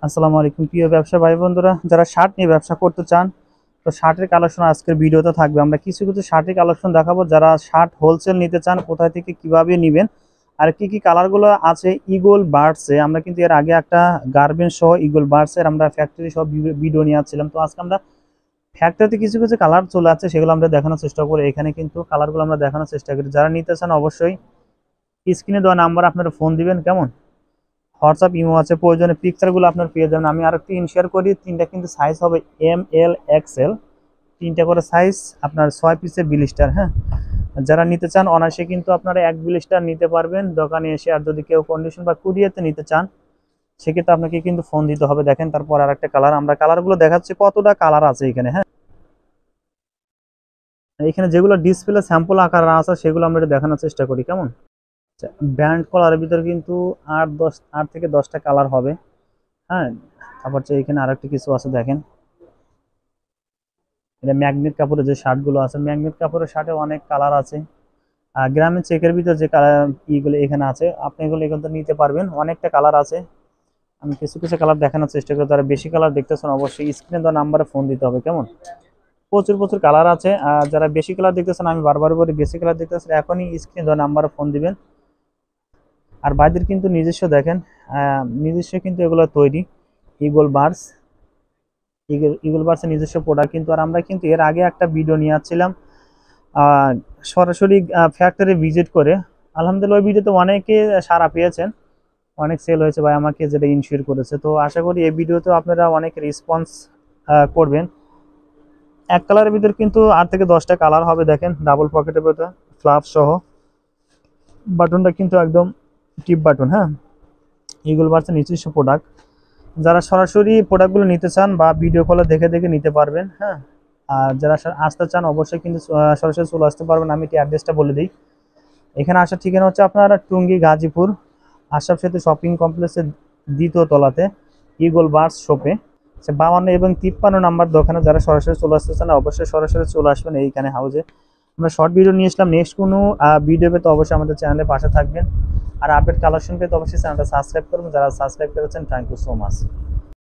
আসসালামু আলাইকুম প্রিয় ব্যবসা ভাই বন্ধুরা, যারা শার্ট নিয়ে ব্যবসা করতে চান তো শার্টের কালেকশন আজকের ভিডিওতে থাকবে। আমরা কিছু কিছু শার্টের কালেকশন দেখাবো। যারা শার্ট হোলসেল নিতে চান, কোথায় থেকে কিভাবে নেবেন আর কি কি কালারগুলো আছে ইগল বার্ডসে। আমরা কিন্তু এর আগে একটা গার্মেন্টস সহ ইগল বার্ডসের আমরা ফ্যাক্টরি সহ ভিডিও নিয়ে আসছিলাম। তো আজকে আমরা ফ্যাক্টরিতে কিছু কিছু কালার চলে আসছে, সেগুলো আমরা দেখানোর চেষ্টা করি। এখানে কিন্তু কালারগুলো আমরা দেখানোর চেষ্টা করি। যারা নিতে চান অবশ্যই স্ক্রিনে দেওয়া নাম্বার আপনারা ফোন দিবেন। কেমন হোয়াটসঅ্যাপ ইমো আছে, প্রয়োজনে পিকচারগুলো আপনার পেয়ে যাবেন। আমি আর একটু শেয়ার করি, তিনটা কিন্তু সাইজ হবে এম এল এক্সেল, তিনটা করে সাইজ আপনার 6 পিসের বিলিস্টার। হ্যাঁ, যারা নিতে চান অনায়াসে কিন্তু আপনারা এক বিলিস্টার নিতে পারবেন দোকানে এসে। আর যদি কেউ কন্ডিশন বা কুরিয়ারতে নিতে চান সেক্ষেত্রে আপনাকে কিন্তু ফোন দিতে হবে। দেখেন তারপর আর একটা কালার, আমরা কালারগুলো দেখাচ্ছি কতটা কালার আছে এখানে। হ্যাঁ, এখানে যেগুলো ডিসপ্লে স্যাম্পল আকার আছে সেগুলো আমরা দেখানোর চেষ্টা করি। কেমন ব্যান্ড কলারের ভিতরে কিন্তু 8 থেকে 10টা কালার হবে। হ্যাঁ, তারপর এখানে আরেকটা কিছু আছে দেখেন, এটা ম্যাগনেট কাপড়ের যে শার্টগুলো আছে, ম্যাগনেট কাপড়ের শার্টে অনেক কালার আছে। আর গ্রামের চেকের ভিতর যে কালার ইগুলো এখানে আছে, আপনি এগুলো এখান থেকে নিতে পারবেন। অনেকটা কালার আছে, আমি কিছু কিছু কালার দেখানোর চেষ্টা করি। যারা বেশি কালার দেখতেছেন অবশ্যই স্ক্রিনে দেওয়া নাম্বারে ফোন দিতে হবে। কেমন প্রচুর প্রচুর কালার আছে। আর যারা বেশি কালার দেখতেছেন, আমি বারবার বলি বেশি কালার দেখতেছেন এখনই স্ক্রিনে দেওয়া নাম্বারে ফোন দিবেন। আর বাইদের কিন্তু নিজস্ব দেখেন, নিজস্ব কিন্তু এগুলো তৈরি ইগল বার্ডস, ইগল বার্ডসের নিজস্ব প্রোডাক্ট কিন্তু। আর আমরা কিন্তু এর আগে একটা ভিডিও নিয়ে আসছিলাম সরাসরি ফ্যাক্টরি ভিজিট করে। আলহামদুলিল্লাহ ওই ভিডিওতে অনেকে সাড়া পেয়েছেন, অনেক সেল হয়েছে ভাই আমাকে যেটা ইনশিওর করেছে। তো আশা করি এই ভিডিওতেও আপনারা অনেক রেসপন্স করবেন। এক কালারের ভিতরে কিন্তু 8 থেকে 10টা কালার হবে। দেখেন ডাবল পকেটের ভিতরে ফ্লাপ সহ, বাটনটা কিন্তু একদম টিপ বাটন। হ্যাঁ, ইগল বার্ডসের নিজস্ব প্রোডাক্ট। যারা সরাসরি প্রোডাক্টগুলো নিতে চান বা ভিডিও কলে দেখে দেখে নিতে পারবেন। হ্যাঁ, আর যারা আসতে চান অবশ্যই কিন্তু সরাসরি চলে আসতে পারবেন। আমি অ্যাড্রেসটা বলে দিই। এখানে আসার ঠিকানা হচ্ছে আপনার টুঙ্গি গাজীপুর আশরাফ সেতু শপিং কমপ্লেক্সের 2য় তলাতে ইগল বার্ডস শপে 52 এবং 53 নাম্বার দোকানে। যারা সরাসরি চলে আসতে চান অবশ্যই সরাসরি চলে আসবেন এইখানে হাউজে। আমরা শর্ট ভিডিও নিয়ে আসলাম, নেক্সট কোনো ভিডিও পেতে অবশ্যই আমাদের চ্যানেলে পাশে থাকবেন। আর আপডেট কালেকশন পেতে অবশ্যই চ্যানেলটা সাবস্ক্রাইব করবেন। যারা সাবস্ক্রাইব করেছেন থ্যাংক ইউ সো মাচ।